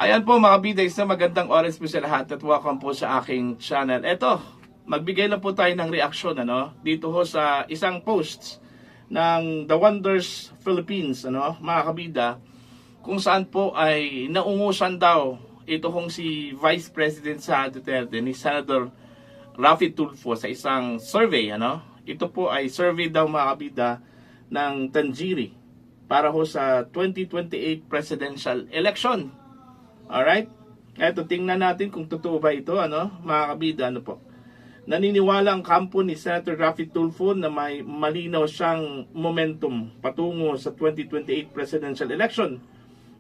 Ayan po mga kabida, isang magandang oras po sa lahat at welcome po sa aking channel. Eto, magbigay lang po tayo ng reaksyon dito ho sa isang post ng The Wonders Philippines, mga kabida, kung saan po ay naungusan daw ito hong si Vice President Sara Duterte ni Senator Raffy Tulfo sa isang survey. Ito po ay survey daw mga kabida ng Tanjiri para ho sa 2028 presidential election. Alright? Eto, tingnan natin kung totoo ba ito, mga kabida, po. Naniniwala ang kampo ni Senator Raffy Tulfo na may malinaw siyang momentum patungo sa 2028 presidential election.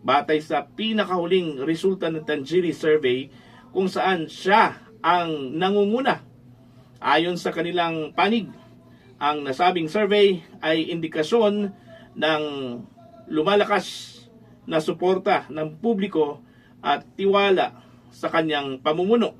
Batay sa pinakahuling resulta ng Tanjiri survey kung saan siya ang nangunguna. Ayon sa kanilang panig, ang nasabing survey ay indikasyon ng lumalakas na suporta ng publiko at tiwala sa kanyang pamumuno.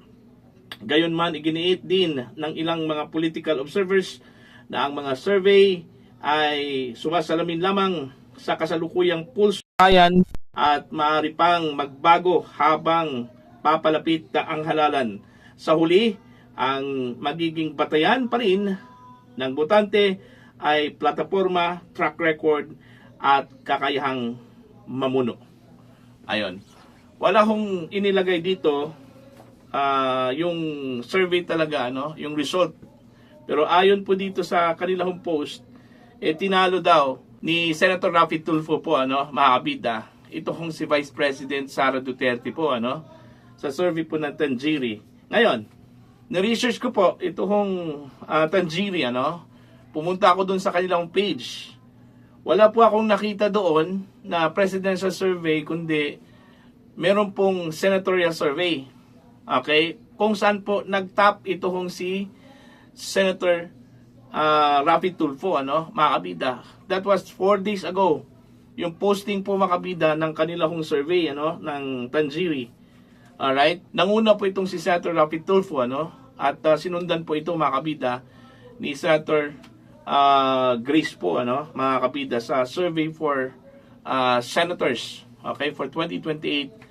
Gayunman, iginiit din ng ilang mga political observers na ang mga survey ay sumasalamin lamang sa kasalukuyang pulso bayan at maaari pang magbago habang papalapit na ang halalan. Sa huli, ang magiging batayan pa rin ng botante ay plataforma, track record at kakayahang mamuno. Ayon. Wala hong inilagay dito yung survey talaga, yung result. Pero ayon po dito sa kanilang post, tinalo daw ni Senator Raffy Tulfo po, mga kabida. Ito hong si Vice President Sara Duterte po, sa survey po ng Tanjiri. Ngayon, na-research ko po ito hong Tanjiri, pumunta ako dun sa kanilang page. Wala po akong nakita doon na presidential survey, kundi meron pong senatorial survey. Okay? Kung saan po nag-top ito hong si Senator Raffy Tulfo, mga kabida. That was 4 days ago. Yung posting po mga kabida ng kanilang survey, ng Tanjiri. Alright? Nanguna po itong si Senator Raffy Tulfo, at sinundan po ito mga kabida ni Senator Grace po, mga kabida, sa survey for senators, okay, for 2028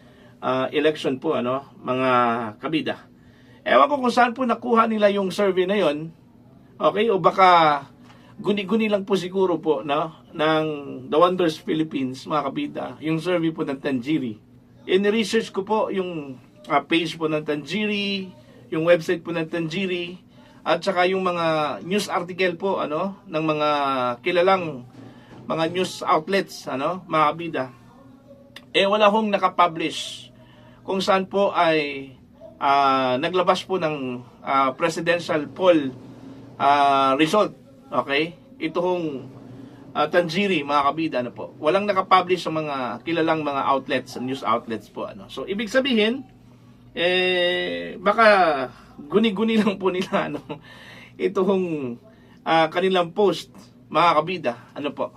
election po, mga kabida. Ewan ko kung saan po nakuha nila yung survey na yon, okay, o baka guni-guni lang po siguro po, ng The Wonders Philippines, mga kabida, yung survey po ng Tanjiri. In-research ko po yung page po ng Tanjiri, yung website po ng Tanjiri, at saka yung mga news article po, ng mga kilalang mga news outlets, mga kabida. Wala hong nakapublish kung saan po ay naglabas po ng presidential poll result. Okay? Ito hong Tanjiri, mga kabida, po. Walang nakapublish sa mga kilalang mga outlets, news outlets po. So, ibig sabihin, baka guni-guni lang po nila, ito hong kanilang post, mga kabida, po.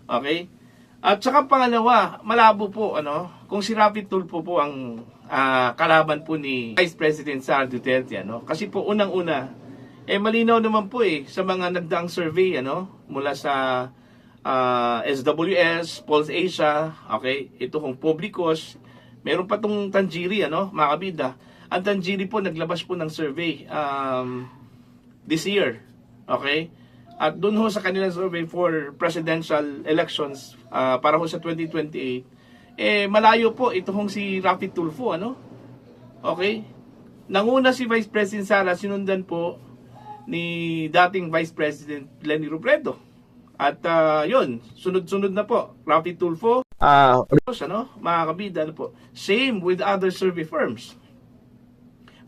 Okay? At saka pangalawa, malabo po, kung si Raffy Tulfo po ang kalaban po ni Vice President Sara Duterte, kasi po unang-una, malinaw naman po sa mga nagdaang survey, mula sa SWS, Pulse Asia, okay, ito hong Publicos, meron pa tong Tanjiri, mga kabida. Ang Tanjiri po naglabas po ng survey this year, okay? At doon ho sa kanilang survey for presidential elections para ho sa 2028, malayo po ito hong si Raffy Tulfo, Okay? Nanguna si Vice President Sara, sinundan po ni dating Vice President Leni Robredo. At yun, sunod-sunod na po, Raffy Tulfo, mga kabida, po. Same with other survey firms.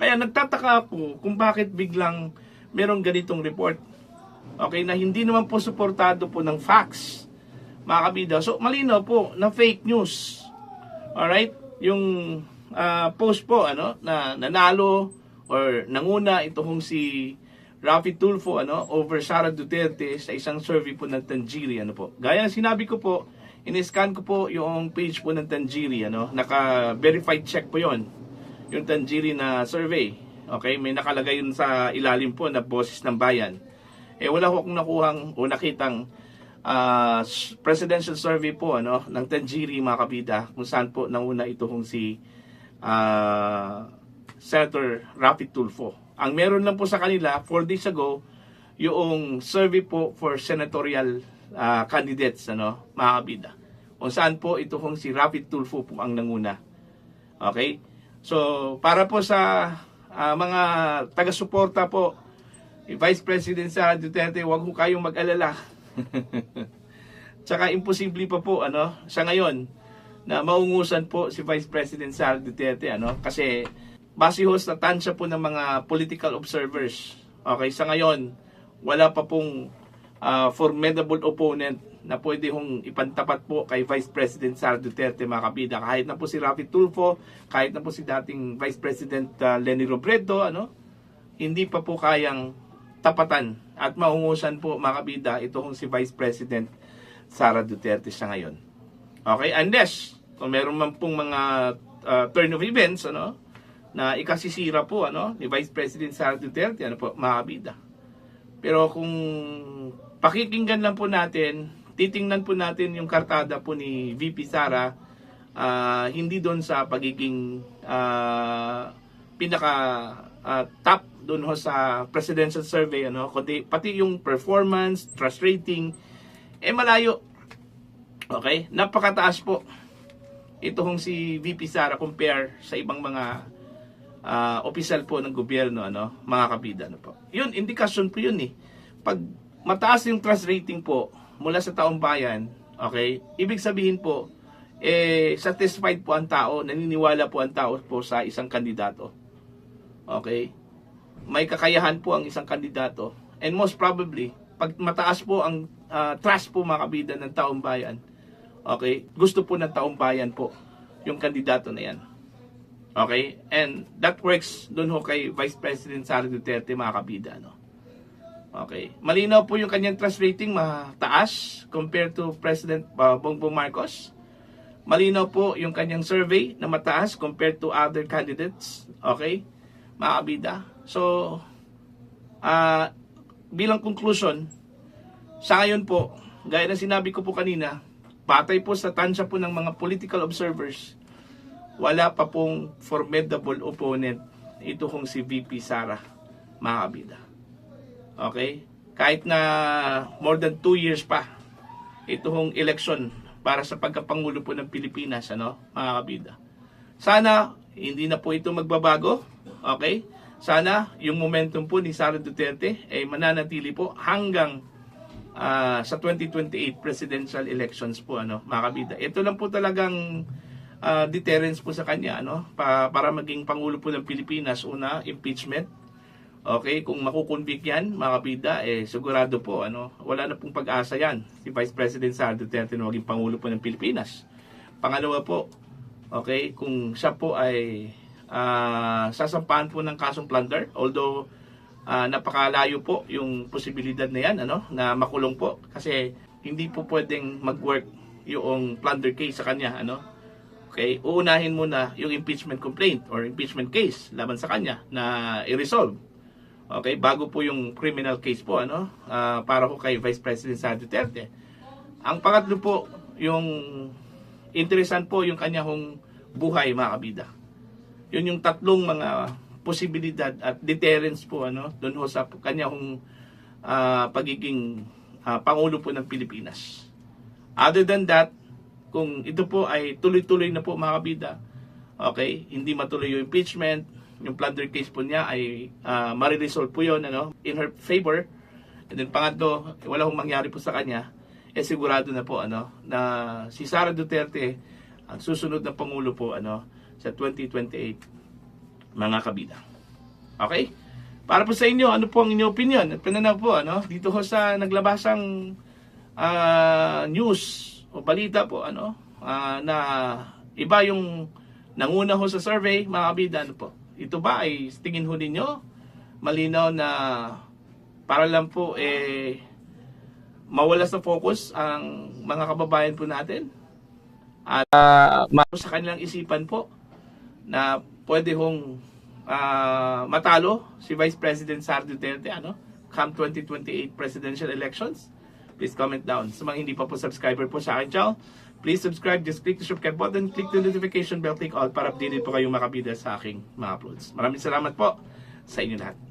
Kaya nagtataka ako kung bakit biglang merong ganitong report. Okay, na hindi naman po suportado po ng facts, mga kabida. So, malinaw po na fake news. Alright? Yung post po, na nanalo or nanguna ito hong si Raffy Tulfo, over Sara Duterte sa isang survey po ng Tanjiri, po. Gaya ng sinabi ko po, in-scan ko po yung page po ng Tanjiri, naka-verified check po yon, yung Tanjiri na survey. Okay, may nakalagay yun sa ilalim po na Boses ng Bayan. Wala ko akong nakuhang o nakitang presidential survey po, ng Tanjiri, mga kabida, kung saan po nanguna ito kung si Senator Raffy Tulfo. Ang meron lang po sa kanila 4 days ago yung survey po for senatorial candidates, mga kabida. Kung saan po ito kung si Raffy Tulfo po ang nanguna. Okay? So, para po sa mga taga-suporta po Vice President Sara Duterte, huwag ho kayong mag-alala. Tsaka imposible pa po sa ngayon na maungusan po si Vice President Sara Duterte, kasi base ho sa tansya po ng mga political observers. Okay, sa ngayon wala pa pong formidable opponent na pwede hong ipantapat po kay Vice President Sara Duterte, mga kabida. Kahit na po si Raffy Tulfo, kahit na po si dating Vice President Leni Robredo, hindi pa po kayang tapatan at maungusan po, mga kabida, ito hong si Vice President Sara Duterte sa ngayon. Okay, unless kung meron man pong mga turn of events na ikasisira po ni Vice President Sara Duterte, po, mga kabida. Pero kung pakikinggan lang po natin, titingnan po natin yung kartada po ni VP Sara, hindi doon sa pagiging pinaka top doon ho sa presidential survey, kundi pati yung performance, trust rating, malayo. Okay? Napakataas po. Ito hong si VP Sara compare sa ibang mga opisyal po ng gobyerno, mga kabida. Po. Yun, indikasyon po yun eh. Pag mataas yung trust rating po mula sa taong bayan, okay, ibig sabihin po, satisfied po ang tao, naniniwala po ang tao po sa isang kandidato. Okay? May kakayahan po ang isang kandidato. And most probably, pag mataas po ang trust po, mga kabida, ng taong bayan, okay, gusto po ng taong bayan po yung kandidato na yan. Okay? And that works doon ho kay Vice President Sara Duterte, mga kabida. Okay? Malinaw po yung kanyang trust rating, mataas compared to President Bongbong Marcos. Malinaw po yung kanyang survey na mataas compared to other candidates. Okay? Mga kabida. So, bilang conclusion, sa ngayon po, gaya na sinabi ko po kanina, batay po sa tansya po ng mga political observers, wala pa pong formidable opponent ito kung si VP Sara, mga kabida. Okay? Kahit na more than 2 years pa ito kong election para sa pagkapangulo po ng Pilipinas, mga kabida. Sana hindi na po ito magbabago. Okay? Sana yung momentum po ni Sara Duterte ay mananatili po hanggang sa 2028 presidential elections po, mga kabida. Ito lang po talagang deterrence po sa kanya, para maging pangulo po ng Pilipinas. Una, impeachment. Okay, kung makukonvict yan, mga kabida, sigurado po, wala na pong pag-asa yan si Vice President Sara Duterte na maging pangulo po ng Pilipinas. Pangalawa po, okay, kung siya po ay sasampahan po ng kasong plunder, although napakalayo po yung posibilidad na yan, na makulong po, kasi hindi po pwedeng mag-work yung plunder case sa kanya, Okay, uunahin muna yung impeachment complaint or impeachment case laban sa kanya na i-resolve. Okay, bago po yung criminal case po, para po kay Vice President Sara Duterte. Ang pangatlo po, yung interesan po yung kanyang buhay, mga kabida. Yun yung tatlong mga posibilidad at deterrence po doon ho sa kanyang pagiging pangulo po ng Pilipinas. Other than that, kung ito po ay tuloy-tuloy na po, mga kabida, okay, hindi matuloy yung impeachment, yung plunder case po niya ay mariresolve po yun in her favor. And then pangatlo, wala hong mangyari po sa kanya, sigurado na po na si Sara Duterte ang susunod na pangulo po sa 2028, mga kabida. Okay? Para po sa inyo, ano po ang inyong opinion at pananaw po dito ho sa naglabasang news o balita po na iba yung nanguna ho sa survey, mga kabida. Po, ito ba ay tingin ho ninyo malinaw na para lang po mawala sa focus ang mga kababayan po natin at sa kanilang isipan po na pwede hong matalo si Vice President Sara Duterte come 2028 presidential elections? Please comment down. Sa mga hindi pa po subscriber po sa akin channel, Please subscribe, just click the subscribe button, click the notification bell, click all para updated po kayong makabida sa aking mga uploads. Maraming salamat po sa inyo lahat.